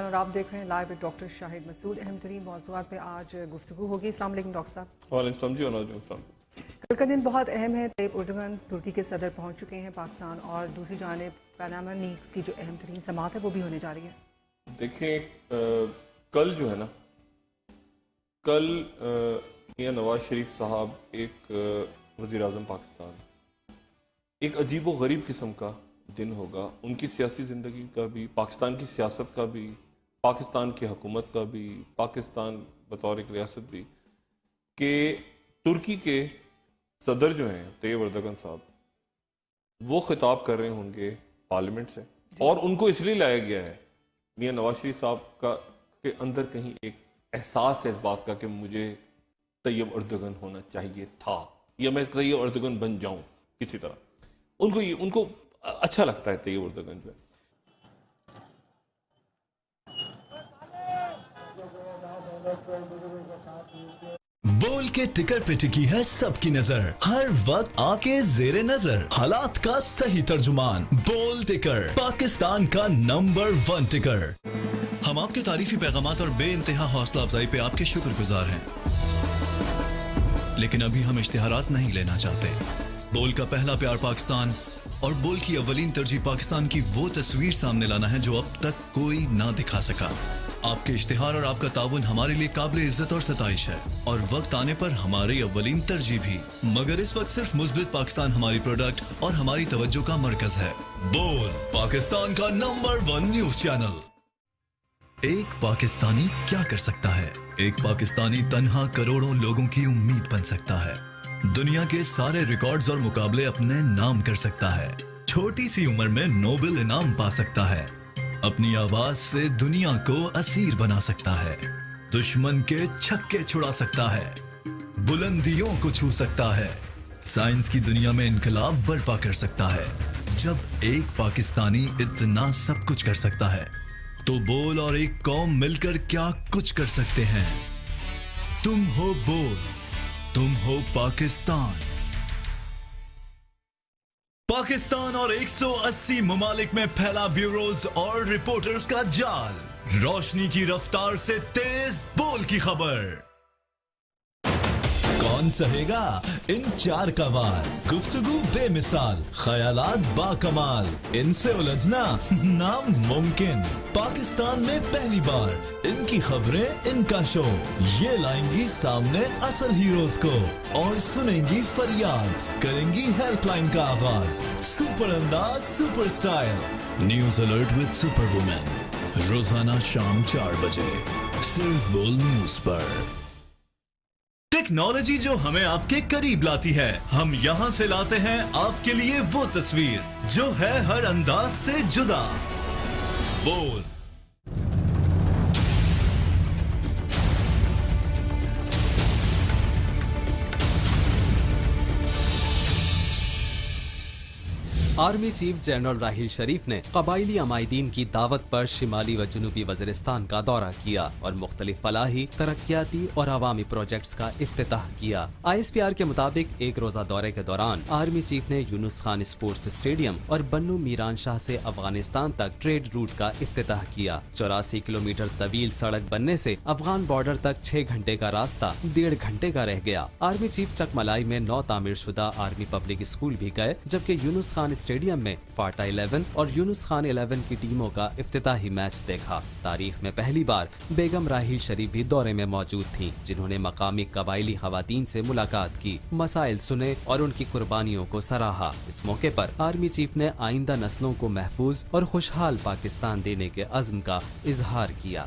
اور آپ دیکھ رہے ہیں لائیو ڈاکٹر شاہد مسعود. اہم ترین موضوعات پہ آج گفتگو ہوگی. السلام علیکم ڈاکٹر صاحب. وعلیکم السلام جی. السلام. کل کا دن بہت اہم ہے. طیب اردگان ترکی کے صدر پہنچ چکے ہیں پاکستان, اور دوسری جانب پاناما لیکس کی جو اہم ترین سماعت ہے وہ بھی ہونے جا رہی ہے. دیکھیں کل جو ہے نا, کل میاں نواز شریف صاحب ایک وزیر اعظم پاکستان, ایک عجیب و غریب قسم کا دن ہوگا ان کی سیاسی زندگی کا بھی, پاکستان کی سیاست کا بھی, پاکستان کی حکومت کا بھی, پاکستان بطور ایک ریاست بھی, کہ ترکی کے صدر جو ہیں طیب اردگان صاحب وہ خطاب کر رہے ہوں گے پارلیمنٹ سے, اور ان کو اس لیے لایا گیا ہے میاں نواز شریف صاحب کا کے اندر کہیں ایک احساس ہے اس بات کا کہ مجھے طیب اردگان ہونا چاہیے تھا, یا میں طیب اردگان بن جاؤں کسی طرح. ان کو اچھا لگتا ہے طیب اردگان جو ہے. بول کے ٹکر پہ ٹکی ہے سب کی نظر, ہر وقت آ کے زیر نظر, حالات کا صحیح ترجمان. بول ٹکر, پاکستان کا نمبر 1 ٹکر. ہم آپ کے تعریفی پیغامات اور بے انتہا حوصلہ افزائی پہ آپ کے شکر گزار ہیں, لیکن ابھی ہم اشتہارات نہیں لینا چاہتے. بول کا پہلا پیار پاکستان اور بول کی اولین ترجیح پاکستان کی وہ تصویر سامنے لانا ہے جو اب تک کوئی نہ دکھا سکا. آپ کے اشتہار اور آپ کا تعاون ہمارے لیے قابل عزت اور ستائش ہے, اور وقت آنے پر ہماری اولین ترجیح بھی. مگر اس وقت صرف مثبت پاکستان ہماری پروڈکٹ اور ہماری توجہ کا مرکز ہے. بول, پاکستان کا نمبر 1 نیوز چینل. ایک پاکستانی کیا کر سکتا ہے؟ ایک پاکستانی تنہا کروڑوں لوگوں کی امید بن سکتا ہے. دنیا کے سارے ریکارڈز اور مقابلے اپنے نام کر سکتا ہے. چھوٹی سی عمر میں نوبل انعام پا سکتا ہے. اپنی آواز سے دنیا کو اسیر بنا سکتا ہے. دشمن کے چھکے چھڑا سکتا ہے. بلندیوں کو چھو سکتا ہے. سائنس کی دنیا میں انقلاب برپا کر سکتا ہے. جب ایک پاکستانی اتنا سب کچھ کر سکتا ہے تو بول اور ایک قوم مل کر کیا کچھ کر سکتے ہیں. تم ہو بول, تم ہو پاکستان. پاکستان اور 180 ممالک میں پھیلا بیوروز اور رپورٹرز کا جال. روشنی کی رفتار سے تیز بول کی خبر. کون سہے گا ان 4 کا وار؟ گفتگو بے مثال, خیالات با کمال, ان سے الجھنا ناممکن. پاکستان میں پہلی بار ان کی خبریں, ان کا شو, یہ لائیں گی سامنے اصل ہیروز کو, اور سنیں گی فریاد, کریں گی ہیلپ لائن کا آغاز. سپر انداز, super style. News alert with super woman, روزانہ شام 4 بجے صرف بول نیوز پر. ٹیکنالوجی جو ہمیں آپ کے قریب لاتی ہے, ہم یہاں سے لاتے ہیں آپ کے لیے وہ تصویر جو ہے ہر انداز سے جدا. بول. Army chief general Raheel Sharif نے قبائلی عمائدین کی دعوت پر شمالی و جنوبی وزیرستان کا دورہ کیا اور مختلف فلاحی, ترقیاتی اور عوامی پروجیکٹس کا افتتاح کیا. ISPR کے مطابق ایک روزہ دورے کے دوران آرمی چیف نے یونس خان اسپورٹس اسٹیڈیم اور بنو میران شاہ سے افغانستان تک ٹریڈ روٹ کا افتتاح کیا. 84 کلومیٹر طویل سڑک بننے سے افغان بارڈر تک 6 گھنٹے کا راستہ 1.5 گھنٹے کا رہ گیا. آرمی چیف چکملائی میں نو تعمیر شدہ آرمی پبلک اسکول بھی گئے, جبکہ یونس خان اسٹیڈیم میں فاٹا 11 اور یونس خان 11 کی ٹیموں کا افتتاحی میچ دیکھا. تاریخ میں پہلی بار بیگم راحیل شریف بھی دورے میں موجود تھیں, جنہوں نے مقامی قبائلی خواتین سے ملاقات کی, مسائل سنے اور ان کی قربانیوں کو سراہا. اس موقع پر آرمی چیف نے آئندہ نسلوں کو محفوظ اور خوشحال پاکستان دینے کے عزم کا اظہار کیا.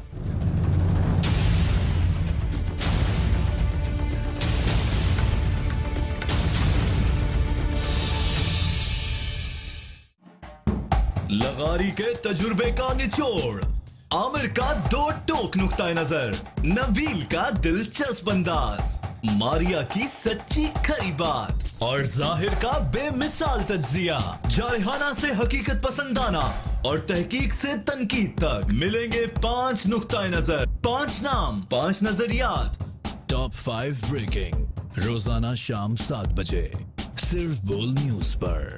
لغاری کے تجربے کا نچوڑ, عامر کا 2 ٹوک نقطہ نظر, نبیل کا دلچسپ انداز, ماریا کی سچی کھری بات اور ظاہر کا بے مثال تجزیہ. جارحانہ سے حقیقت پسندانہ اور تحقیق سے تنقید تک ملیں گے 5 نقطہ نظر, 5 نام, 5 نظریات. ٹاپ 5 بریکنگ روزانہ شام 7 بجے صرف بول نیوز پر.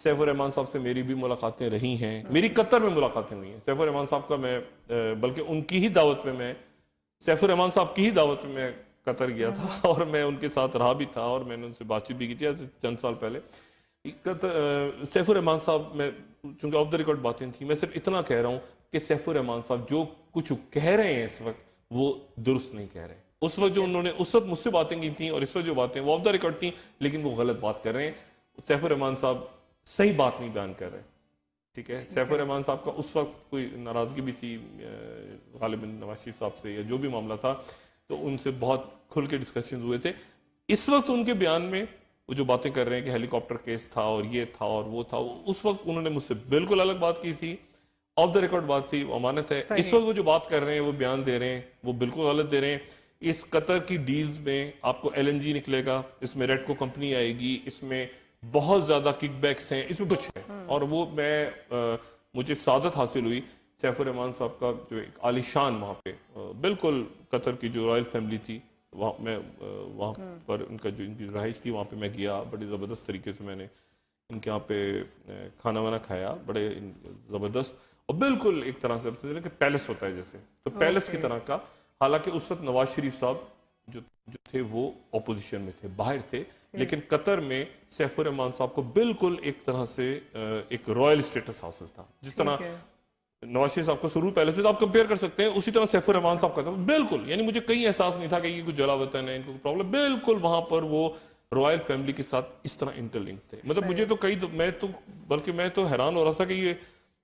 سیف الرحمان صاحب سے میری بھی ملاقاتیں رہی ہیں, میری قطر میں ملاقاتیں ہوئی ہیں. سیف الرحمان صاحب کا میں بلکہ ان کی ہی دعوت میں سیف الرحمان صاحب کی ہی دعوت میں قطر گیا تھا, اور میں ان کے ساتھ رہا بھی تھا, اور میں نے ان سے بات چیت بھی کی تھی چند سال پہلے. سیف الرحمان صاحب, میں چونکہ آف دا ریکارڈ باتیں تھیں, میں صرف اتنا کہہ رہا ہوں کہ سیف الرحمان صاحب جو کچھ کہہ رہے ہیں اس وقت وہ درست نہیں کہہ رہے. اس وقت جو انہوں نے اس وقت مجھ سے باتیں کی تھیں اور اس وقت جو باتیں وہ آف دا ریکارڈ تھیں, لیکن وہ غلط بات کر رہے ہیں. سیف الرحمان صاحب صحیح بات نہیں بیان کر رہے, ٹھیک ہے. سیف الرحمان صاحب کا اس وقت کوئی ناراضگی بھی تھی غالباً نواز شریف صاحب سے, یا جو بھی معاملہ تھا, تو ان سے بہت کھل کے ڈسکشن ہوئے تھے. اس وقت ان کے بیان میں وہ جو باتیں کر رہے ہیں کہ ہیلی کاپٹر کیس تھا اور یہ تھا اور وہ تھا, اس وقت انہوں نے مجھ سے بالکل الگ بات کی تھی, آف دا ریکارڈ بات تھی, وہ امانت ہے. اس وقت وہ جو بات کر رہے ہیں, وہ بیان دے رہے ہیں, وہ بالکل غلط دے رہے ہیں. اس قطر کی ڈیلز میں آپ کو LNG نکلے گا, اس میں ریڈکو کمپنی آئے گی, اس میں بہت زیادہ کک بیکس ہیں, اس میں کچھ ہے. اور وہ مجھے سعادت حاصل ہوئی سیف الرحمان صاحب کا جو ایک عالی شان وہاں پہ, بالکل قطر کی جو رائل فیملی تھی وہاں پر ان کا جو ان کی رہائش تھی, وہاں پہ میں گیا. بڑی زبردست طریقے سے میں نے ان کے یہاں پہ کھانا وانا کھایا, بڑے زبردست, اور بالکل ایک طرح سے کہ پیلس ہوتا ہے جیسے, تو پیلس کی طرح کا. حالانکہ اس وقت نواز شریف صاحب جو تھے وہ اپوزیشن میں تھے, باہر تھے, لیکن قطر میں سیف الرحمان صاحب کو بالکل ایک طرح سے ایک رائل اسٹیٹس حاصل تھا. جس طرح نواز شریف صاحب کو سرور پیلس میں آپ کمپیئر کر سکتے ہیں, اسی طرح سیف الرحمان صاحب کا تھا بالکل. یعنی مجھے کہیں احساس نہیں تھا کہ یہ کچھ جلا وطن ہے, ان کو پرابلم, بالکل وہاں پر وہ رائل فیملی کے ساتھ اس طرح انٹر لنک تھے. مطلب مجھے تو میں تو حیران ہو رہا تھا کہ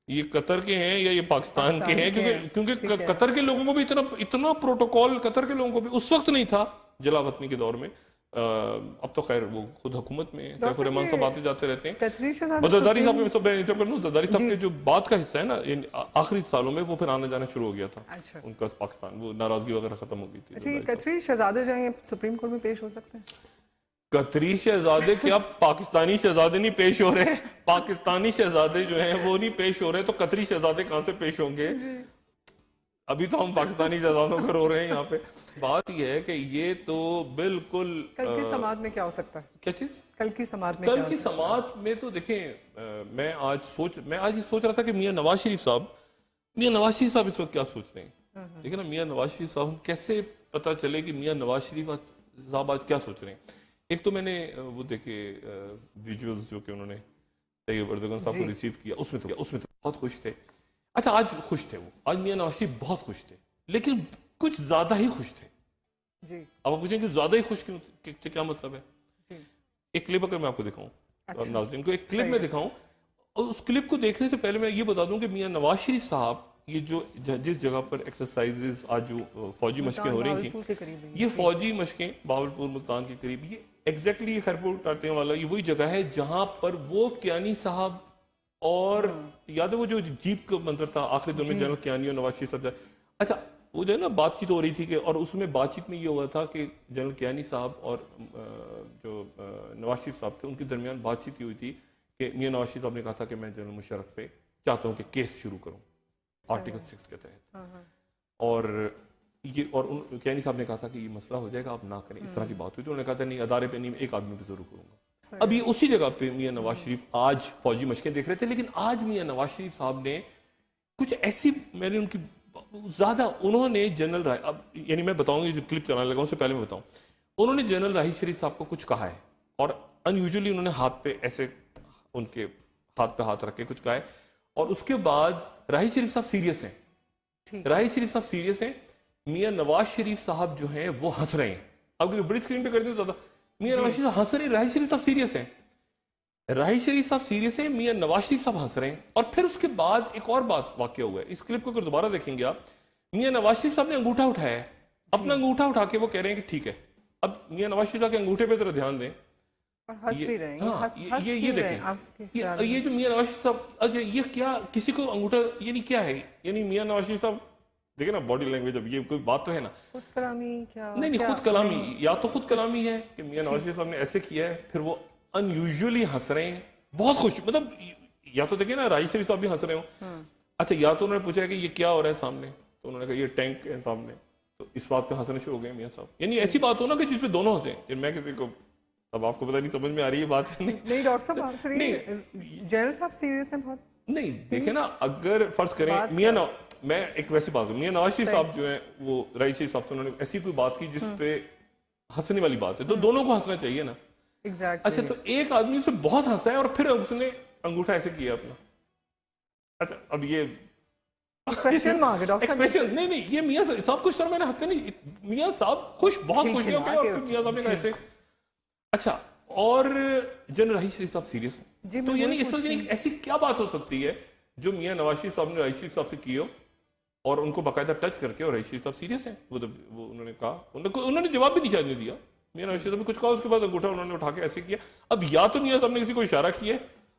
یہ قطر کے ہیں یا یہ پاکستان کے ہیں, کیونکہ قطر کے لوگوں کو بھی اتنا پروٹوکول قطر کے لوگوں کو بھی اس وقت نہیں تھا جلا وطنی کے دور میں. اب تو خیر وہ خود حکومت میں سیف الرحمان صاحب آتے جاتے رہتے ہیں. زرداری صاحب کے جو بات کا حصہ ہے نا, آخری سالوں میں وہ پھر آنے جانا شروع ہو گیا تھا ان کا پاکستان, وہ ناراضگی وغیرہ ختم ہو گئی تھی. قطری شہزادے جو ہیں سپریم کورٹ میں پیش ہو سکتے ہیں؟ قطری شہزادے کیا پاکستانی شہزادے نہیں پیش ہو رہے؟ پاکستانی شہزادے جو ہیں وہ نہیں پیش ہو رہے, تو قطری شہزادے کہاں سے پیش ہوں گے؟ ابھی تو ہم پاکستانی شہزادوں کو رو رہے ہیں یہاں پہ. بات یہ ہے کہ یہ تو بالکل کل کی سماعت میں کیا ہو سکتا ہے؟ کیا چیز کل کی سماعت میں تو دیکھیں, میں آج یہ سوچ رہا تھا کہ میاں نواز شریف صاحب اس وقت کیا سوچ رہے ہیں. لیکن نا میاں نواز شریف صاحب کیسے پتا چلے کہ میاں نواز شریف صاحب آج کیا سوچ رہے ہیں. ایک تو میں نے وہ دیکھے ویژولز جو کہ انہوں نے طیب اردگان صاحب کو ریسیو کیا, اس میں تو بہت خوش تھے. اچھا آج خوش تھے, وہ آج میاں نواز شریف بہت خوش تھے, لیکن کچھ زیادہ ہی خوش تھے. اب آپ پوچھیں کہ زیادہ ہی خوش کیا مطلب ہے؟ ایک کلپ اگر میں آپ کو دکھاؤں اور ناظرین کو ایک کلپ میں دکھاؤں, اور اس کلپ کو دیکھنے سے پہلے میں یہ بتا دوں کہ میاں نواز شریف صاحب یہ جو جس جگہ پر ایکسرسائزز آج جو فوجی مشقیں ہو رہی تھیں, یہ فوجی مشقیں باولپور ملتان کے قریب, یہ ایگزیکٹلی خیرپور ٹاٹیاں والا یہ وہی جگہ ہے جہاں پر وہ کیانی صاحب اور یاد ہے وہ جو جیپ کا منظر تھا آخری دن میں جنرل کیانی اور نواز شریف صاحب. اچھا وہ جو ہے نا بات چیت ہو رہی تھی کہ, اور اس میں بات چیت میں یہ ہوا تھا کہ جنرل کیانی صاحب اور جو نواز شریف صاحب تھے ان کے درمیان بات چیت ہوئی تھی کہ میاں نواز شریف صاحب نے کہا تھا کہ میں جنرل مشرف پہ چاہتا ہوں کہ کیس شروع کروں آرٹیکل 6 کے تحت, اور کیانی صاحب نے کہا تھا کہ یہ مسئلہ ہو جائے گا, آپ نہ کریں. اس طرح کی بات ہوئی تھی. انہوں نے کہا تھا نہیں, ادارے پہ نہیں, ایک آدمی پہ ضرور کروں گا. اب یہ اسی جگہ پہ میاں نواز شریف آج فوجی مشقیں دیکھ رہے تھے, لیکن آج میاں نواز شریف صاحب نے کچھ ایسی, میں نے ان کی زیادہ, انہوں نے جنرل اب یعنی میں بتاؤں گا جو کلپ چلانے لگا اس سے پہلے میں بتاؤں, انہوں نے جنرل راحیل شریف صاحب کو کچھ کہا ہے, اور ان یوزلی انہوں نے ہاتھ پہ ایسے ان کے ہاتھ پہ ہاتھ رکھ کے کچھ کہا ہے, اور اس کے بعد راحیل شریف صاحب سیریس ہیں. راحیل شریف صاحب سیریس ہیں, میاں نواز شریف صاحب جو ہیں وہ ہنس رہے ہیں. اب بڑی اسکرین پہ کرتے تو میاں نواز شریف صاحب ہنس رہے ہیں, راحیل شریف صاحب سیریس ہیں, راحیل شریف صاحب سیریس ہیں, میاں نواز شریف صاحب ہنس رہے ہیں. اور پھر اس کے بعد ایک اور بات واقع ہوا ہے, اس کلپ کو اگر دوبارہ دیکھیں گے آپ, میاں نواز شریف صاحب نے انگوٹھا اٹھایا ہے, اپنا انگوٹھا اٹھا کے وہ کہہ رہے ہیں کہ ٹھیک ہے. اب میاں نواز شریف صاحب کے انگوٹھے پہ ذرا دھیان دیں, یہ دیکھیں, یہ جو میاں نواز شریف صاحب, اچھا یہ کیا کسی کو انگوٹھا یعنی کیا ہے, یعنی میاں نواز شریف صاحب دیکھیں نا باڈی لینگویج, اب یہ کوئی بات تو ہے نا, خود کلامی کیا نہیں خود کلامی, یا تو خود کلامی ہے کہ میاں نواز شریف صاحب نے ایسے کیا ہے, پھر وہ ان یوزلی ہنس رہے ہیں بہت خوش, مطلب یا تو دیکھیں نا راحیل شریف صاحب بھی ہنس رہے ہوں. اچھا یا تو انہوں نے پوچھا کہ یہ کیا ہو رہا ہے سامنے, تو انہوں نے کہا یہ ٹینک ہے سامنے, تو اس بات پہ ہنسنے شروع ہو گئے میاں صاحب. یعنی ایسی بات ہو نا کہ جس پہ دونوں ہنسیں, میں کسی کو اب آپ کو پتہ نہیں سمجھ میں آ رہی ہے بات نہیں ڈاکٹر صاحب آپ جنرل صاحب سیریس ہیں بہت. نہیں دیکھیں نا, اگر فرض کریں میں ایک ویسی بات میاں نواز شریف صاحب جو ہیں وہ رئیس شریف صاحب سے انہوں نے ایسی کوئی بات کی جس پہ ہنسنے والی بات ہے, تو دونوں کو ہنسنا چاہیے نا. اچھا تو ایک آدمی اسے بہت ہنسا ہے اور پھر اس نے انگوٹھا ایسے کیا اپنا. اچھا اب یہ ایکسپریشن نہیں یہ میاں صاحب کچھ طرح میں نے ہنستے نہیں, میاں صاحب بہت خوش ہو گئے اور پھر میاں صاحب نے کہا ایسے. اچھا اور جنرل راحیل شریف صاحب سیریس ہیں, تو یعنی اس وقت ایسی کیا بات ہو سکتی ہے جو میاں نواز شریف صاحب نے راحیل شریف صاحب سے کی ہو اور ان کو باقاعدہ ٹچ کر کے, اور راحیل شریف صاحب سیریس ہیں. وہ انہوں نے کہا, انہوں نے جواب بھی نہیں شاید نہیں دیا. میاں نواز شریف صاحب نے کچھ کہا, اس کے بعد انگوٹھا انہوں نے اٹھا کے ایسے کیا. اب یا تو میاں صاحب نے کسی کو اشارہ کیا ہے,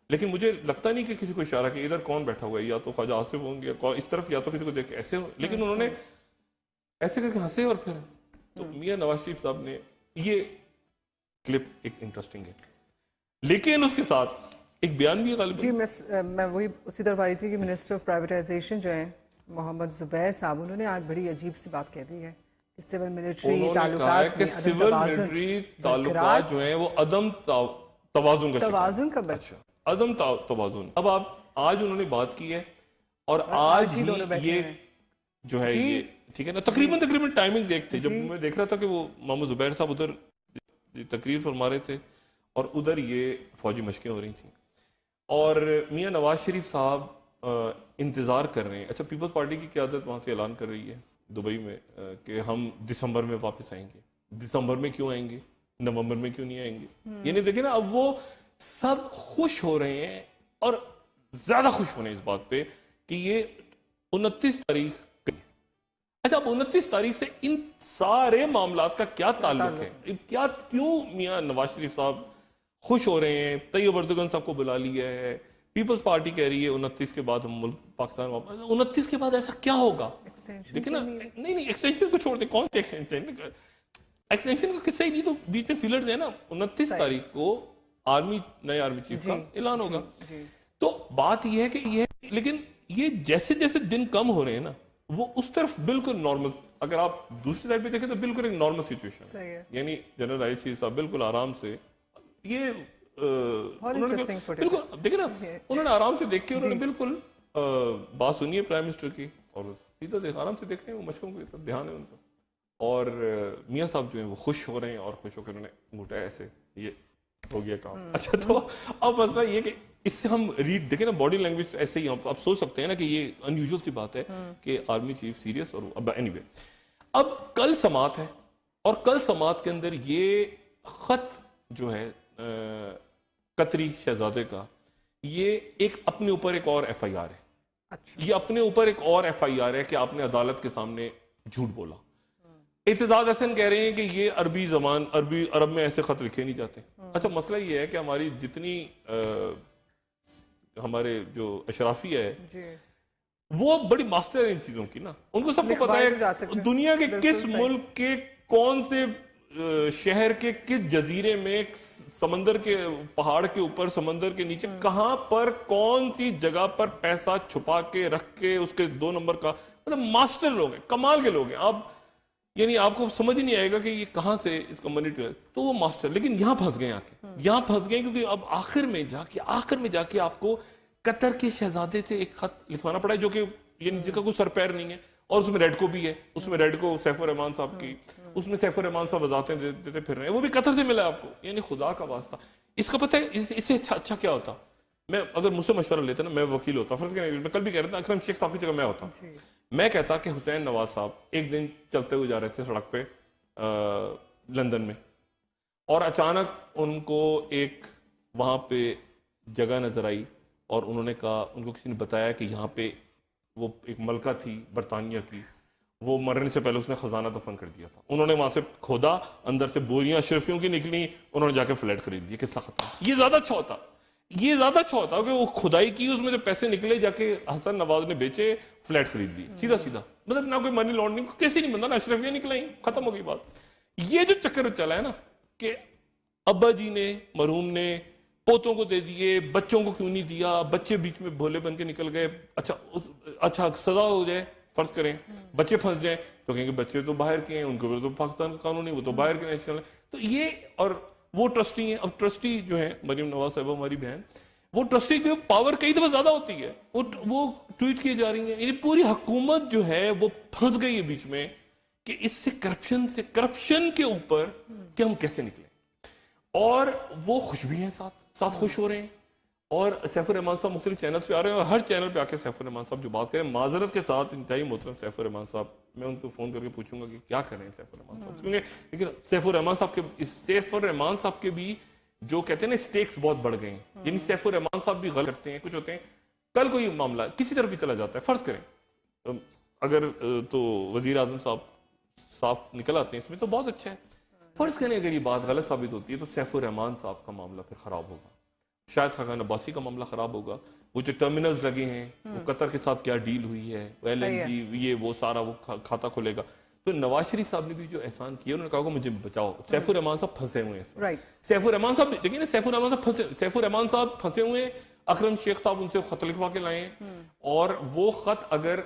لیکن مجھے لگتا نہیں کہ کسی کو اشارہ کیا. ادھر کون بیٹھا ہوا ہے, یا تو خواجہ آصف ہوں گے اس طرف, یا تو کسی کو دیکھ کے ایسے ہو, لیکن انہوں نے ایسے کر کے ہنسے اور پھر. تو میاں نواز شریف صاحب نے یہ کلپ ایک انٹرسٹنگ ہے, لیکن اس کے ساتھ ایک بیان بھی غالب. جی میں وہی اسی طرف آئی تھی کہ منسٹر آف پرائیویٹائزیشن جو ہیں محمد زبیر صاحب, انہوں نے آج بڑی عجیب سی بات کہہ دی ہے کہ سول ملٹری تعلقات میں سول ملٹری تعلقات جو ہیں وہ عدم توازن کا اچھا عدم توازن. اب آپ آج انہوں نے بات کی ہے اور آج ہی یہ جو ہے یہ ٹھیک ہے نا, تقریباً ٹائمنگ ایک تھے. جب میں دیکھ رہا تھا کہ وہ محمد زبیر صاحب ادھر تقریر فرما رہے تھے اور ادھر یہ فوجی مشقیں ہو رہی تھیں, اور میاں نواز شریف صاحب انتظار کر رہے ہیں. اچھا پیپلز پارٹی کی قیادت وہاں سے اعلان کر رہی ہے دبئی میں کہ ہم دسمبر میں واپس آئیں گے. دسمبر میں کیوں آئیں گے, نومبر میں کیوں نہیں آئیں گے؟ یعنی دیکھیں نا, اب وہ سب خوش ہو رہے ہیں اور زیادہ خوش ہونے اس بات پہ کہ یہ 29 تاریخ. اچھا اب 29 تاریخ سے ان سارے معاملات کا کیا تعلق ہے؟ کیوں میاں نواز شریف صاحب خوش ہو رہے ہیں؟ طیب اردگان صاحب کو بلا لیا ہے, پیپلز پارٹی کہہ رہی ہے 29 کے بعد ہم ملک پاکستان واپس. 29 کے بعد ایسا کیا ہوگا؟ دیکھیں نا, نہیں ایکسٹینشن کو چھوڑ دیں, کون سی ایکسٹینشن کا قصہ ہی نہیں, تو بیچ میں فیلرز ہیں نا. 29 تاریخ کو نئے آرمی چیف کا اعلان ہوگا. تو بات یہ ہے کہ لیکن یہ جیسے جیسے دن کم ہو رہے ہیں نا, وہ اس طرف بالکل نارمل, اگر آپ دوسری سائڈ پہ دیکھیں تو بالکل ایک نارمل سچویشن ہے. یعنی جنرل راحیل شریف صاحب بالکل آرام سے یہ بالکل دیکھیں نا, انہوں نے آرام سے دیکھ کے انہوں نے بالکل بات سنی ہے پرائم منسٹر کی, اور سیدھا آرام سے دیکھ رہے ہیں, وہ مشقوں کو دھیان ہے ان کا. اور میاں صاحب جو ہیں وہ خوش ہو رہے ہیں, اور خوش ہو کے انہوں نے انگوٹھا ایسے, یہ ہو گیا کام. اچھا تو اب مسئلہ یہ کہ اس سے ہم دیکھیں نا باڈی لینگویج ایسے ہی آپ سوچ سکتے ہیں نا کہ یہ انیوزل سی بات ہے کہ آرمی چیف سیریس. اور اینی وے اب کل سماعت ہے, اور کل سماعت کے اندر یہ خط جو ہے قطری شہزادے کا, یہ ایک اپنے اوپر ایک اور ایف آئی آر ہے. یہ اپنے اوپر ایک اور ایف آئی آر ہے کہ آپ نے عدالت کے سامنے جھوٹ بولا. اعتزاز احسن کہہ رہے ہیں کہ یہ عرب میں ایسے خط لکھے نہیں جاتے. اچھا مسئلہ یہ ہے کہ ہماری جتنی ہمارے جو اشرافی ہے وہ بڑی ماسٹر ہے ان چیزوں کی نا, ان کو سب کو پتا ہے دنیا کے کس ملک کے کون سے شہر کے کس جزیرے میں, سمندر کے پہاڑ کے اوپر, سمندر کے نیچے کہاں پر کون سی جگہ پر پیسہ چھپا کے رکھ کے اس کے 2 نمبر کا, مطلب ماسٹر لوگ ہیں, کمال کے لوگ ہیں. یعنی آپ کو سمجھ ہی نہیں آئے گا کہ یہ کہاں سے اس کا منی تو وہ ماسٹر. لیکن یہاں پھنس گئے, یہاں پھنس گئے کیونکہ اب آخر میں جا کے آپ کو قطر کے شہزادے سے ایک خط لکھوانا پڑا ہے جو کہ یعنی جس کا کوئی سر پیر نہیں ہے, اور اس میں ریڈ کو بھی ہے, اس میں ریڈ کو سیف الرحمان صاحب کی, اس میں سیف الرحمان صاحب وضاحتیں دیتے پھر رہے ہیں, وہ بھی قطر سے ملا ہے آپ کو. یعنی خدا کا واسطہ, اس کا پتہ ہے اس سے اچھا کیا ہوتا؟ میں اگر مجھ سے مشورہ لیتا نا, میں وکیل ہوتا, فرض کریں میں کل بھی کہہ رہا تھا اکرم شیخ صاحب کی جگہ میں ہوتا, میں کہتا کہ حسین نواز صاحب ایک دن چلتے ہوئے جا رہے تھے سڑک پہ لندن میں, اور اچانک ان کو ایک وہاں پہ جگہ نظر آئی, اور انہوں نے کہا, ان کو کسی نے بتایا کہ یہاں پہ وہ ایک ملکہ تھی برطانیہ کی, وہ مرنے سے پہلے اس نے خزانہ دفن کر دیا تھا. انہوں نے وہاں سے کھودا, اندر سے بوریاں اشرفیوں کی نکلی, انہوں نے جا کے فلیٹ خرید لی. قصہ ختم. یہ زیادہ اچھا ہوتا کہ وہ کھدائی کی, اس میں جو پیسے نکلے جا کے حسن نواز نے بیچے, فلیٹ خرید لی, سیدھا. مطلب نہ کوئی منی لانڈرنگ, کیسے نہیں بنتا, نہ اشرفیاں نکلائیں, ختم ہو گئی بات. یہ جو چکر چلا ہے نا کہ ابا جی نے, مرحوم نے پوتوں کو دے دیے, بچوں کو کیوں نہیں دیا, بچے بیچ میں بھولے بن کے نکل گئے. اچھا سزا ہو جائے, فرض کریں بچے پھنس جائیں تو کہیں گے بچے تو باہر کے ہیں, ان کو تو پاکستان کا قانون نہیں, وہ تو باہر کے نیشنل ہیں. تو یہ, اور وہ ٹرسٹی ہیں. اب ٹرسٹی جو ہے مریم نواز صاحبہ ہماری بہن, وہ ٹرسٹی کی پاور کئی دفعہ زیادہ ہوتی ہے, وہ ٹویٹ کیے جا رہی ہیں. یہ پوری حکومت جو ہے وہ پھنس گئی ہے بیچ میں کہ اس سے کرپشن کے اوپر کہ ہم کیسے نکلیں. اور وہ خوش بھی ہیں, ساتھ خوش ہو رہے ہیں. اور سیف الرحمان صاحب مختلف چینلز پہ آ رہے ہیں, اور ہر چینل پہ آ کے سیف الرحمان صاحب جو بات کریں, معذرت کے ساتھ انتہائی محترم سیف الرحمان صاحب, میں ان کو فون کر کے پوچھوں گا کہ کیا کر رہے ہیں سیف الرحمان صاحب, کیونکہ لیکن سیف الرحمان صاحب کے بھی جو کہتے ہیں نا سٹیکس بہت بڑھ گئے ہیں. یعنی سیف الرحمان صاحب بھی غلط کرتے ہیں, کچھ ہوتے ہیں, کل کوئی معاملہ کسی طرف بھی چلا جاتا ہے, فرض کریں اگر تو وزیر اعظم صاحب صاف نکل آتے ہیں اس میں تو بہت اچھا ہے. فرض کریں اگر یہ بات غلط ثابت ہوتی ہے تو سیف الرحمان صاحب کا معاملہ پھر خراب ہوگا, شاید خاقان عباسی کا معاملہ خراب ہوگا. وہ جو ٹرمینلز لگے ہیں, وہ قطر کے ساتھ کیا ڈیل ہوئی ہے, LNG یہ وہ سارا وہ کھاتا کھلے گا. تو نواز شریف صاحب نے بھی جو احسان کیا, انہوں نے کہا کہ مجھے بچاؤ. سیف الرحمان صاحب پھنسے ہوئے ہیں, سیف الرحمان صاحب دیکھیں نا, سیف الرحمان صاحب پھنسے ہوئے ہیں. اکرم شیخ صاحب ان سے خط لکھوا کے لائے ہیں, اور وہ خط اگر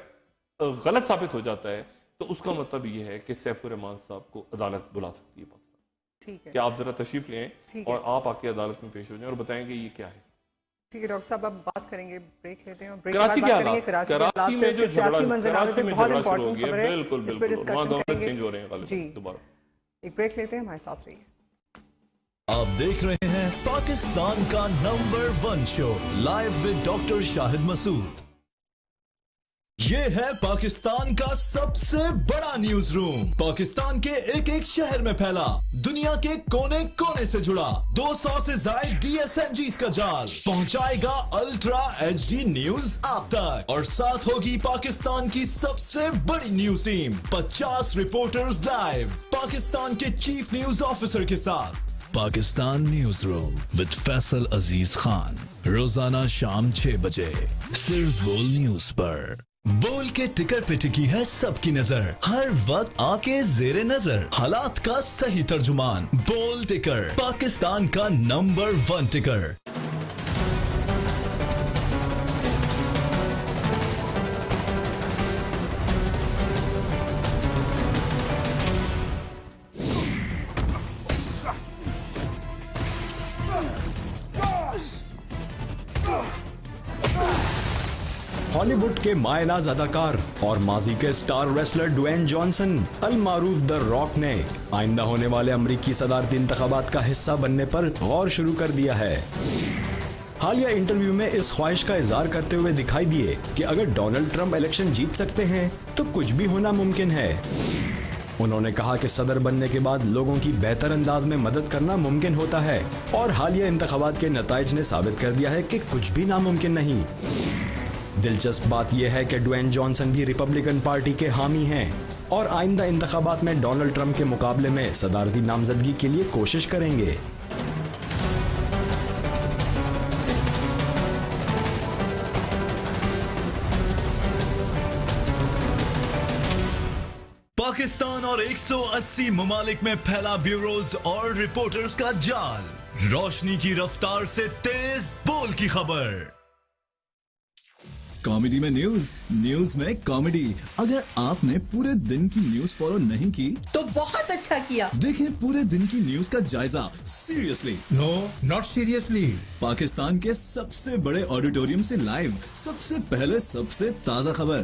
غلط ثابت ہو جاتا ہے تو اس کا مطلب یہ ہے کہ سیف الرحمان صاحب کو عدالت بلا سکتی ہے پاکستان. کہ آپ ذرا تشریف لیں اور آپ آ کے عدالت میں پیش ہو جائیں اور بتائیں کہ یہ کیا ہے. ٹھیک ہے ڈاکٹر صاحب, اب بات کریں گے, بریک لیتے ہیں, اور کراچی کے حالات, کراچی میں جو سیاسی منظرات میں جھگڑا شروع ہو گیا, بالکل وہاں گورنر چینج ہو رہے ہیں غالباً دوبارہ. ایک بریک لیتے ہیں, ہمارے ساتھ رہیے. آپ دیکھ رہے ہیں پاکستان کا number 1 show live with doctor Shahid Masood. یہ ہے پاکستان کا سب سے بڑا نیوز روم, پاکستان کے ایک ایک شہر میں پھیلا, دنیا کے کونے کونے سے جڑا, 200 سے زائد DSNGs کا جال پہنچائے گا الٹرا HD نیوز آپ تک, اور ساتھ ہوگی پاکستان کی سب سے بڑی news team, 50 reporters live Pakistan کے چیف نیوز آفیسر کے ساتھ. Pakistan news room with Faisal Aziz Khan, روزانہ شام 6 بجے صرف بول نیوز پر. بول کے ٹکر پہ ٹکی ہے سب کی نظر, ہر وقت آ کے زیر نظر, حالات کا صحیح ترجمان. بول ٹکر, پاکستان کا نمبر 1 ٹکر. ہالی ووڈ کے مائع ناز اداکار اور ماضی کے سٹار ریسلر ڈوین جانسن المعروف دا راک نے آئندہ ہونے والے امریکی صدارتی انتخابات کا حصہ بننے پر غور شروع کر دیا ہے. حالیہ انٹرویو میں اس خواہش کا اظہار کرتے ہوئے دکھائی دیے کہ اگر ڈونلڈ ٹرمپ الیکشن جیت سکتے ہیں تو کچھ بھی ہونا ممکن ہے. انہوں نے کہا کہ صدر بننے کے بعد لوگوں کی بہتر انداز میں مدد کرنا ممکن ہوتا ہے, اور حالیہ انتخابات کے نتائج نے ثابت کر دیا ہے کہ کچھ بھی ناممکن نہیں. دلچسپ بات یہ ہے کہ ڈوین جانسن بھی ریپبلکن پارٹی کے حامی ہیں اور آئندہ انتخابات میں ڈونلڈ ٹرمپ کے مقابلے میں صدارتی نامزدگی کے لیے کوشش کریں گے. پاکستان اور 180 ممالک میں پھیلا بیوروز اور رپورٹرز کا جال, روشنی کی رفتار سے تیز بول کی خبر. کامیڈی میں نیوز, نیوز میں کامیڈی. اگر آپ نے پورے دن کی نیوز فالو نہیں کی تو بہت اچھا کیا. دیکھیں پورے دن کی نیوز کا جائزہ seriously. No not seriously. Pakistan کے سب سے بڑے آڈیٹوریم سے لائیو, سب سے پہلے سب سے تازہ خبر.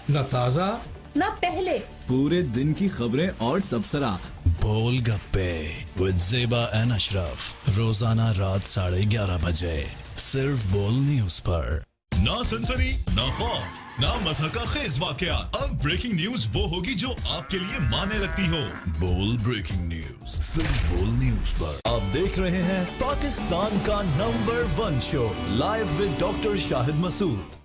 نہ تازہ نہ پہلے, پورے دن کی خبریں اور تبصرہ. بول گپے ود زیبا اینڈ اشرف, روزانہ رات 11:30 بجے صرف بول نیوز پر. نہ سنسنی, نہ خوف, نہ مضحکہ خیز واقعات. اب بریکنگ نیوز وہ ہوگی جو آپ کے لیے مانے لگتی ہو. بول بریکنگ نیوز صرف بول نیوز پر. آپ دیکھ رہے ہیں پاکستان کا number 1 show live with doctor Shahid Masood.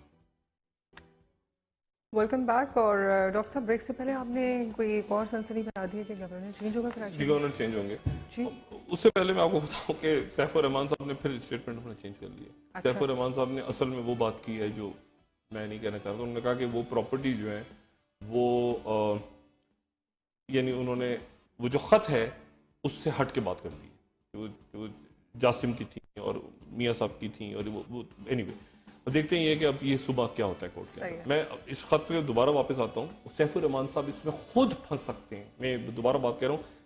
Welcome back. اور ڈاکٹر صاحب, بریک سے پہلے آپ نے کوئی ایک اور سنسنی بتا دی ہے کہ گورنر چینج ہوگا کراچی. جی گورنر چینج ہوں گے. اس سے پہلے میں آپ کو بتاؤں کہ سیف الرحمان صاحب نے پھر اسٹیٹمنٹ اپنا چینج کر لیا. سیف الرحمان صاحب نے اصل میں وہ بات کی ہے جو میں نہیں کہنا چاہتا. انہوں نے کہا کہ وہ پراپرٹی جو ہے وہ یعنی انہوں نے وہ جو خط ہے اس سے ہٹ کے بات کر دی, وہ جاسم کی تھیں اور میاں صاحب کی تھیں, اور وہ اینی وے دیکھتے ہیں یہ کہ اب یہ صبح کیا ہوتا ہے کورٹ کے اندر. میں اس خط پہ دوبارہ واپس آتا ہوں. سیف الرحمان صاحب اس میں خود پھنس سکتے ہیں. میں دوبارہ بات کر رہا ہوں,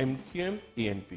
MQM, ANP,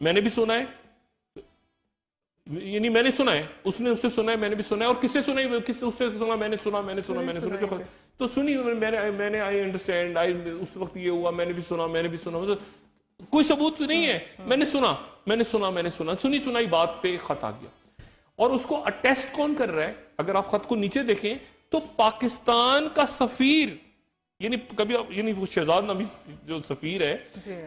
میں نے بھی سنا ہے, یعنی میں نے سنا ہے, اس نے اس سے سنا ہے, میں نے بھی سنا ہے, اور کس سے سنا ہے, کس سے اس سے سنا, میں نے سنا, تو سنی میں نے آئی انڈرسٹینڈ, اس وقت یہ ہوا, میں نے بھی سنا, کوئی ثبوت نہیں ہے, میں نے سنا, سنی سنائی بات پہ خط آ گیا. اور اس کو اٹیسٹ کون کر رہا ہے؟ اگر آپ خط کو نیچے دیکھیں تو پاکستان کا سفیر, یعنی وہ شہزاد نامی جو سفیر ہے,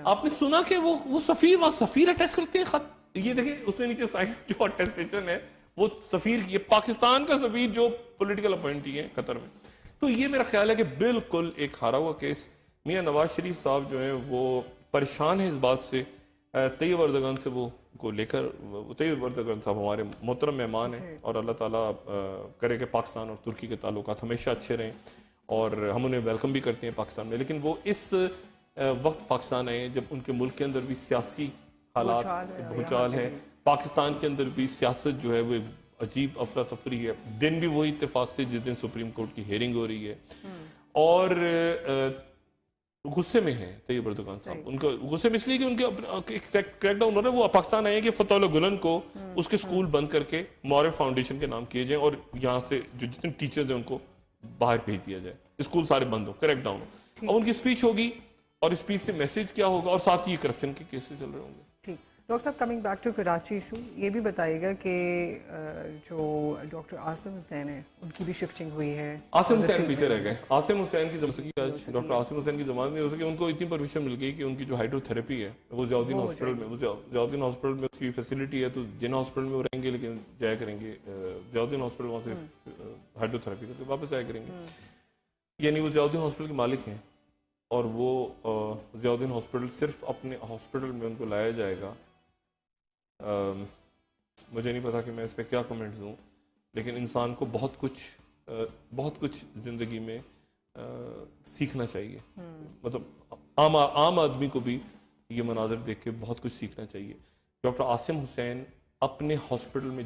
آپ نے سنا کہ وہ سفیر اٹیسٹ کرتے ہیں خط. یہ دیکھیں اس نے نیچے سائن, جو اٹیسٹیشن ہے وہ سفیر کی ہے, پاکستان کا سفیر جو پولیٹیکل اپوائنٹی ہے قطر میں. تو یہ میرا خیال ہے کہ بالکل ایک ہارا ہوا کیس. میاں نواز شریف صاحب جو ہیں وہ پریشان ہیں اس بات سے, طیب اردگان سے وہ کو لے کر, طیب اردگان صاحب ہمارے محترم مہمان ہیں, اور اللہ تعالیٰ کرے کہ پاکستان اور ترکی کے تعلقات ہمیشہ اچھے رہیں, اور ہم انہیں ویلکم بھی کرتے ہیں پاکستان میں. لیکن وہ اس وقت پاکستان آئے جب ان کے ملک کے اندر بھی سیاسی حالات بھوچال ہے, پاکستان کے اندر بھی سیاست جو ہے وہ عجیب افراتفری ہے. دن بھی وہی اتفاق سے جس دن سپریم کورٹ کی ہیئرنگ ہو رہی ہے, اور غصے میں ہیں طیب اردگان صاحب. ان کا غصے میں اس لیے کہ ان کے کریک ڈاؤن ہو رہا ہے. وہ پاکستان آئے ہیں کہ فتح اللہ گلن کو اس کے سکول بند کر کے مورف فاؤنڈیشن کے نام کیے جائیں, اور یہاں سے جو جتنے ٹیچرز ہیں ان کو باہر بھیج دیا جائے, اسکول سارے بند ہو, کریک ڈاؤن ہو. اب ان کی سپیچ ہوگی, اور اسپیچ سے میسج کیا ہوگا, اور ساتھ ہی کرپشن کے کیسز چل رہے ہوں گے. ٹھیک. ڈاکٹر صاحب, coming back to Karachi issue, یہ بھی بتائیے گا کہ جو ڈاکٹر عاصم حسین ہیں ان کی بھی شفٹنگ ہوئی ہے. عاصم حسین پیچھے رہ گئے. عاصم حسین کی ڈاکٹر عاصم حسین کی ضمانت نہیں ہو سکی. ان کو اتنی پرمیشن مل گئی کہ ان کی جو ہائیڈرو تھراپی ہے وہ ضیاء الدین ہاسپٹل میں, ضیاء الدین ہاسپٹل میں اس کی فیسلٹی ہے, تو جنا ہاسپٹل میں وہ رہیں گے, لیکن جایا کریں گے ضیاء الدین ہاسپٹل, وہاں سے ہائیڈرو تھراپی کر کے واپس آیا کریں گے. یعنی وہ ضیاء الدین ہاسپٹل کے مالک ہیں, اور وہ ضیاء الدین ہاسپٹل صرف اپنے ہاسپٹل میں ان کو لایا جائے گا. مجھے نہیں پتا کہ میں اس پہ کیا کمنٹس دوں, لیکن انسان کو بہت کچھ زندگی میں سیکھنا چاہیے. مطلب عام آدمی کو بھی یہ مناظر دیکھ کے بہت کچھ سیکھنا چاہیے. ڈاکٹر عاصم حسین اپنے ہاسپٹل میں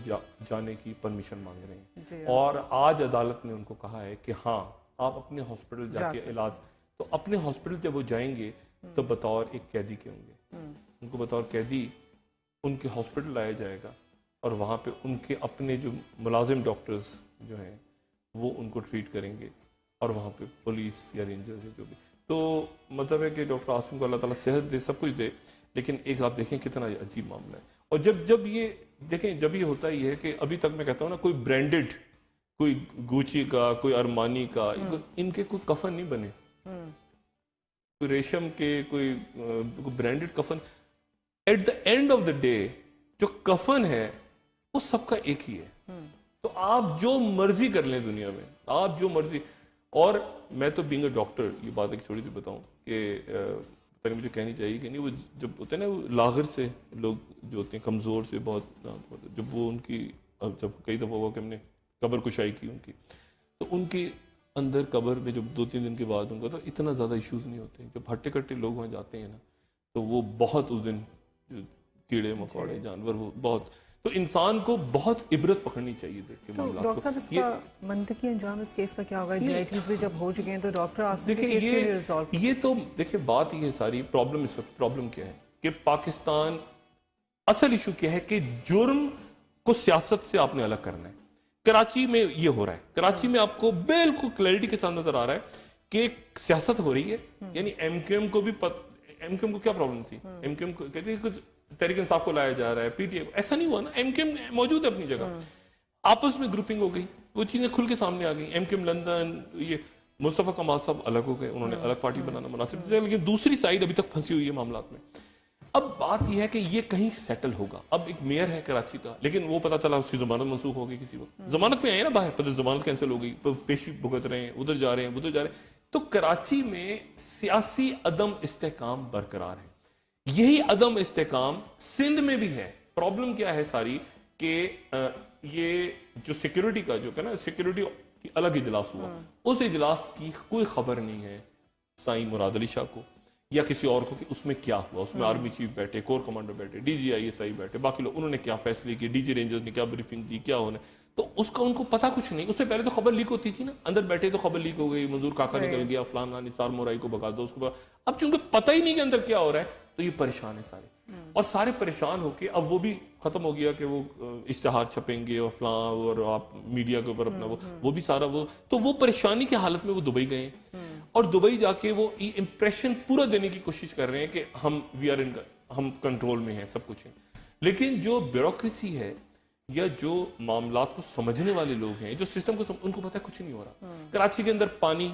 جانے کی پرمیشن مانگ رہے ہیں, اور آج عدالت نے ان کو کہا ہے کہ ہاں آپ اپنے ہاسپٹل جا کے علاج, تو اپنے ہاسپٹل جب وہ جائیں گے تو بطور ایک قیدی کے ہوں گے. ان کو بطور قیدی ان کے ہاسپٹل لایا جائے گا, اور وہاں پہ ان کے اپنے جو ملازم ڈاکٹرز جو ہیں وہ ان کو ٹریٹ کریں گے, اور وہاں پہ پولیس یا رینجرز ہے جو بھی. تو مطلب ہے کہ ڈاکٹر عاصم کو اللہ تعالیٰ صحت دے, سب کچھ دے, لیکن ایک آپ دیکھیں کتنا عجیب معاملہ ہے. اور جب یہ دیکھیں, جب یہ ہوتا ہی ہے کہ ابھی تک میں کہتا ہوں نا, کوئی برانڈڈ, کوئی گوچی کا, کوئی ارمانی کا, ان کے کوئی کفن نہیں بنے, کوئی ریشم کے, کوئی برانڈڈ کفن. At the end of the day جو کفن ہے وہ سب کا ایک ہی ہے. تو آپ جو مرضی کر لیں دنیا میں, آپ جو مرضی. اور میں تو بینگ اے ڈاکٹر یہ بات ایک تھوڑی سی بتاؤں کہ پتہ نہیں مجھے کہنی چاہیے کہ نہیں, وہ جب ہوتے ہیں نا وہ لاغر سے لوگ جو ہوتے ہیں, کمزور سے بہت, جب وہ ان کی, جب کئی دفعہ ہوا کہ ہم نے قبر کشائی کی ان کی, تو ان کی اندر قبر میں جب 2-3 دن کے بعد ان کا تو اتنا زیادہ ایشوز نہیں ہوتے. جب ہٹے کٹے لوگ وہاں جاتے ہیں نا, تو وہ بہت اس دن کیڑے مکوڑے جانور وہ بہت, تو انسان کو بہت عبرت پکڑنی چاہیے دیکھ کے معاملات کو. ڈاکٹر صاحب, اس کا منطقی انجام اس کیس کا کیا ہوگا؟ جی آئی ٹیز بھی جب ہو چکے ہیں تو ڈاکٹر عاصم کے کیس کے لیے ریزالو, یہ تو دیکھیں بات یہ ساری پرابلم, اس وقت پرابلم کیا ہے کہ پاکستان, اصل ایشو کیا ہے کہ جرم کو سیاست سے آپ نے الگ کرنا ہے. کراچی میں یہ ہو رہا ہے, کراچی میں آپ کو بالکل کلیئرٹی کے ساتھ نظر آ رہا ہے کہ سیاست ہو رہی ہے. یعنی ایم کیو ایم کو بھی, ایم کیو ایم کو کیا پرابلم تھی, ایم کیو ایم کو کہتے ہیں کچھ تحریک انصاف کو لایا جا رہا ہے, پی ٹی اے, ایسا نہیں ہوا نا. ایم کیو ایم موجود ہے اپنی جگہ, آپس میں گروپنگ ہو گئی, وہ چیزیں کھل کے سامنے آ گئی. ایم کیو ایم لندن, یہ مصطفیٰ کمال صاحب الگ ہو گئے, انہوں نے الگ پارٹی بنانا مناسب دیا, لیکن دوسری سائڈ ابھی تک پھنسی ہوئی ہے معاملات میں. اب بات یہ ہے کہ یہ کہیں سیٹل ہوگا. اب ایک میئر ہے کراچی کا, لیکن وہ پتا چلا اس کی ضمانت منسوخ ہو گئی کسی وقت, ضمانت میں آئے نا باہر, پتہ ضمانت کینسل ہو گئی, پیشی بھگت رہے ہیں, ادھر جا رہے ہیں, ادھر جا رہے ہیں. تو کراچی میں سیاسی عدم استحکام برقرار ہے. یہی عدم استحکام سندھ میں بھی ہے. پرابلم کیا ہے ساری کہ یہ جو سیکیورٹی کا جو کہ نا سیکیورٹی کی الگ اجلاس ہوا, اس اجلاس کی کوئی خبر نہیں ہے سائیں مراد علی شاہ کو یا کسی اور کو کہ اس میں کیا ہوا. اس میں آرمی چیف بیٹھے, کور کمانڈر بیٹھے, D G I S I بیٹھے, باقی لوگ, انہوں نے کیا فیصلے کیے, ڈی جی رینجرز نے کیا بریفنگ دی, کیا ہونے, تو اس کا ان کو پتا کچھ نہیں. اس سے پہلے تو خبر لیک ہوتی تھی نا, اندر بیٹھے تو خبر لیک ہو گئی, منظور کاکا نکل گیا, فلانا نثار مورائی کو بگا دو, اس کو, اب چونکہ پتہ ہی نہیں کہ اندر کیا ہو رہا ہے, تو یہ پریشان ہے سارے. اور سارے پریشان ہو کے اب وہ بھی ختم ہو گیا کہ وہ اشتہار چھپیں گے اور فلاں اور آپ میڈیا کے اوپر اپنا وہ بھی سارا وہ تو وہ پریشانی کی حالت میں وہ دبئی گئے اور دبئی جا کے وہ امپریشن پورا دینے کی کوشش کر رہے ہیں کہ ہم کنٹرول میں ہیں سب کچھ ہیں. لیکن جو بیوروکریسی ہے یا جو معاملات کو سمجھنے والے لوگ ہیں جو سسٹم کو ان کو پتہ ہے کچھ نہیں ہو رہا. کراچی کے اندر پانی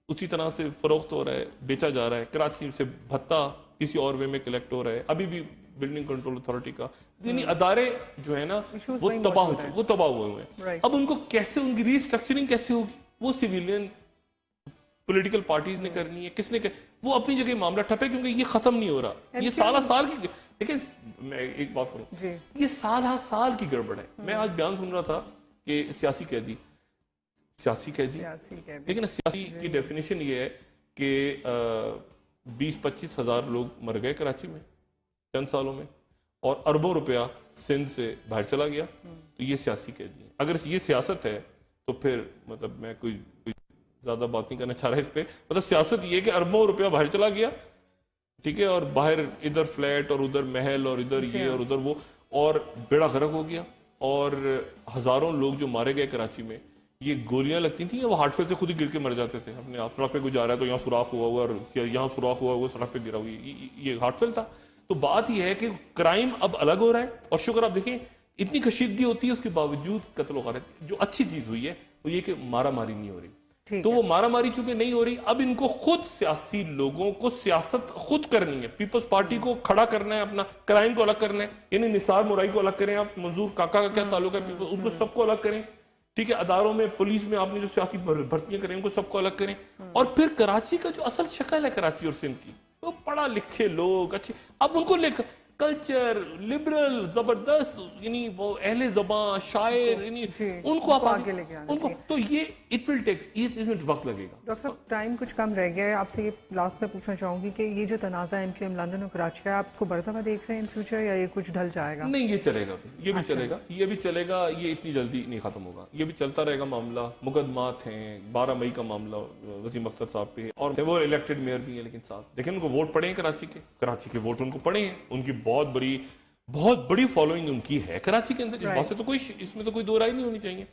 اسی طرح سے فروخت ہو رہا ہے, بیچا جا رہا ہے. کراچی سے بھتہ کسی اور وے میں کلیکٹ ہو رہا ہے. ابھی بھی بلڈنگ کنٹرول اتھارٹی کا یعنی ادارے جو ہے نا وہ تباہ ہوئے ہیں. اب ان کو کیسے ان کی ری اسٹرکچرنگ کیسے ہوگی, وہ سویلین پولیٹیکل پارٹیز نے کرنی ہے, کس نے وہ اپنی جگہ معاملہ ٹھپ ہے کیونکہ یہ ختم نہیں ہو رہا. یہ سال کی دیکھیں میں ایک بات کروں, یہ سال کی گڑبڑ ہے. میں آج بیان سن رہا تھا کہ سیاسی قیدی لیکن سیاسی کی ڈیفینیشن یہ ہے کہ 20-25 ہزار لوگ مر گئے کراچی میں چند سالوں میں اور اربوں روپیہ سندھ سے باہر چلا گیا, تو یہ سیاسی قیدی ہے. اگر یہ سیاست ہے تو پھر مطلب میں کوئی زیادہ بات نہیں کرنا چاہ رہا اس پہ. مطلب سیاست یہ ہے کہ اربوں روپیہ باہر چلا گیا, ٹھیک ہے, اور باہر ادھر فلیٹ اور ادھر محل اور ادھر یہ اور ادھر وہ, اور بیڑا غرق ہو گیا. اور ہزاروں لوگ جو مارے گئے کراچی میں, یہ گولیاں لگتی تھیں وہ ہارٹ فیل سے خود ہی گر کے مر جاتے تھے اپنے آپ. سڑک پہ کوئی جا رہا ہے تو یہاں سوراخ ہوا ہوا اور یہاں سوراخ ہوا ہوا سڑک پہ گرا ہوا, یہ ہارٹ فیل تھا. تو بات یہ ہے کہ کرائم اب الگ ہو رہا ہے, اور شکر آپ دیکھیں اتنی کشیدگی ہوتی ہے اس کے باوجود قتل و غارت. جو اچھی چیز ہوئی ہے وہ یہ کہ مارا ماری نہیں ہو رہی. تو وہ مارا ماری چونکہ نہیں ہو رہی, اب ان کو خود سیاسی لوگوں کو سیاست خود کرنی ہے. پیپلز پارٹی کو کھڑا کرنا ہے, اپنا کرائم کو الگ کرنا ہے. یعنی نثار مورائی کو الگ کریں آپ, منظور کاکا کا کیا تعلق ہے, ان کو سب کو الگ کریں, ٹھیک ہے. اداروں میں پولیس میں آپ نے جو سیاسی بھرتیاں کریں ان کو سب کو الگ کریں. اور پھر کراچی کا جو اصل شکل ہے کراچی اور سندھ کی, وہ پڑھا لکھے لوگ اچھے, اب ان کو کلچر لبرل زبردست, یعنی وہ اہل زبان شاعر, یعنی ان کو آپ آگے لے کے آنا, تو یہ اٹ ول ٹیک وقت لگے گا. ڈاکٹر صاحب ٹائم کچھ کم رہ گیا ہے, آپ سے یہ لاسٹ میں پوچھنا چاہوں گی کہ یہ جو تنازع ایم کیو ایم لندن اور کراچی کا, آپ اس کو بڑھتا ہوا دیکھ رہے ہیں ان فیوچر یا یہ کچھ ڈھل جائے گا؟ نہیں, یہ چلے گا, یہ بھی چلے گا, یہ بھی چلے گا, یہ اتنی جلدی نہیں ختم ہوگا, یہ بھی چلتا رہے گا. معاملہ مقدمات ہیں, 12 مئی کا معاملہ وسیم اختر صاحب پہ, اور وہ الیکٹڈ میئر بھی ہیں, لیکن صاحب دیکھیں ان کو ووٹ پڑے ہیں کراچی کے ووٹ ان کو پڑے ہیں, ان کی بہت بڑی فالوئنگ ان کی ہے کراچی کے اندر. اس بات سے تو اس میں تو کوئی دو رائے نہیں ہونی چاہیے.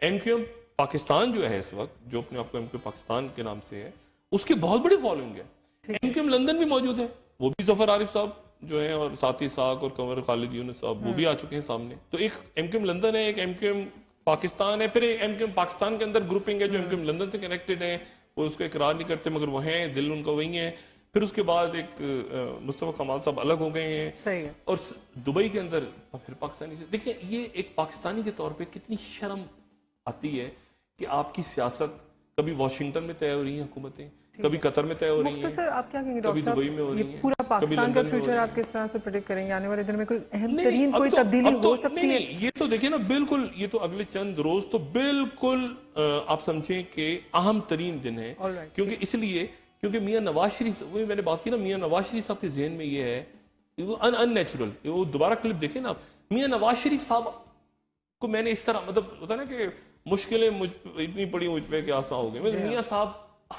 ایم کیو ایم پاکستان جو ہے اس وقت, جو اپنے آپ کو ایم کیو پاکستان کے نام سے ہے, اس کی بہت بڑی فالوئنگ ہے. ایم کیو ایم لندن بھی موجود ہے, وہ بھی ظفر عارف صاحب جو ہیں اور ساتھی ساک اور کنور خالد یونس صاحب وہ بھی آ چکے ہیں سامنے. تو ایک ایم کیو ایم لندن ہے, ایک ایم کیو ایم پاکستان ہے, پھر ایم کیو ایم پاکستان کے اندر گروپنگ ہے جو ایم کیو ایم لندن سے کنیکٹڈ ہیں, وہ اس کو اقرار نہیں کرتے مگر وہ ہیں, دل ان کا وہی ہے. پھر اس کے بعد ایک مصطفیٰ کمال صاحب الگ ہو گئے ہیں, صحیح ہے, اور دبئی کے اندر پھر پاکستانی سے. دیکھیں یہ ایک پاکستانی کے طور پہ کتنی شرم آتی ہے کہ آپ کی سیاست کبھی واشنگٹن میں طے ہو رہی ہیں حکومتیں, کبھی قطر میں طے ہو رہی ہیں, مختصر آپ کیا کہیں گے کبھی ڈاکٹر دبئی میں ہو رہی ہیں, یہ پورا پاکستان کا فیوچر آپ کس طرح سے پریڈکٹ کریں گے آنے والے دن میں؟ کوئی اہم ترین کوئی تبدیلی ہو سکتی ہے؟ یہ تو دیکھیں نا, بالکل یہ تو اگلے چند روز تو بالکل آپ سمجھیں کہ اہم ترین دن ہے. کیونکہ اس لیے کیونکہ میاں نواز شریف, وہ میں نے بات کی نا, میاں نواز شریف صاحب کے ذہن میں یہ ہے وہ ان نیچرل, وہ دوبارہ کلپ دیکھیں نا آپ, میاں نواز شریف صاحب کو میں نے اس طرح مطلب ہوتا نا کہ مشکلیں اتنی پڑی مجھ پہ کہ آسان ہو گئے, میاں صاحب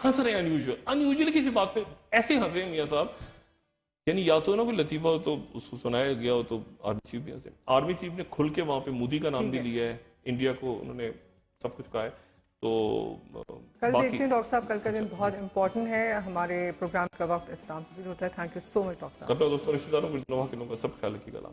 ہنس رہے ہیں انیوژل کسی بات پہ, ایسے ہنسے میاں صاحب, یعنی یا تو نا کوئی لطیفہ ہو تو اس کو سنایا گیا ہو تو آرمی چیف بھی ہنسے. آرمی چیف نے کھل کے وہاں پہ مودی کا نام بھی لیا ہے, انڈیا کو انہوں نے سب کچھ کہا ہے. تو کل دیکھتے ہیں ڈاکٹر صاحب, کل کا دن بہت امپورٹنٹ ہے, ہمارے پروگرام کا وقت اختتام پذیر ہوتا ہے. Thank you so much doctor صاحب. اپنے دوستوں رشتہ داروں کو وہاں کے لوگوں کا سب خیال رکھیے گا.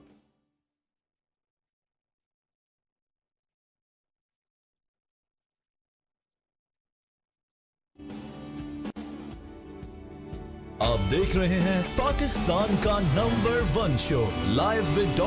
آپ دیکھ رہے ہیں پاکستان کا نمبر 1 شو لائیو ود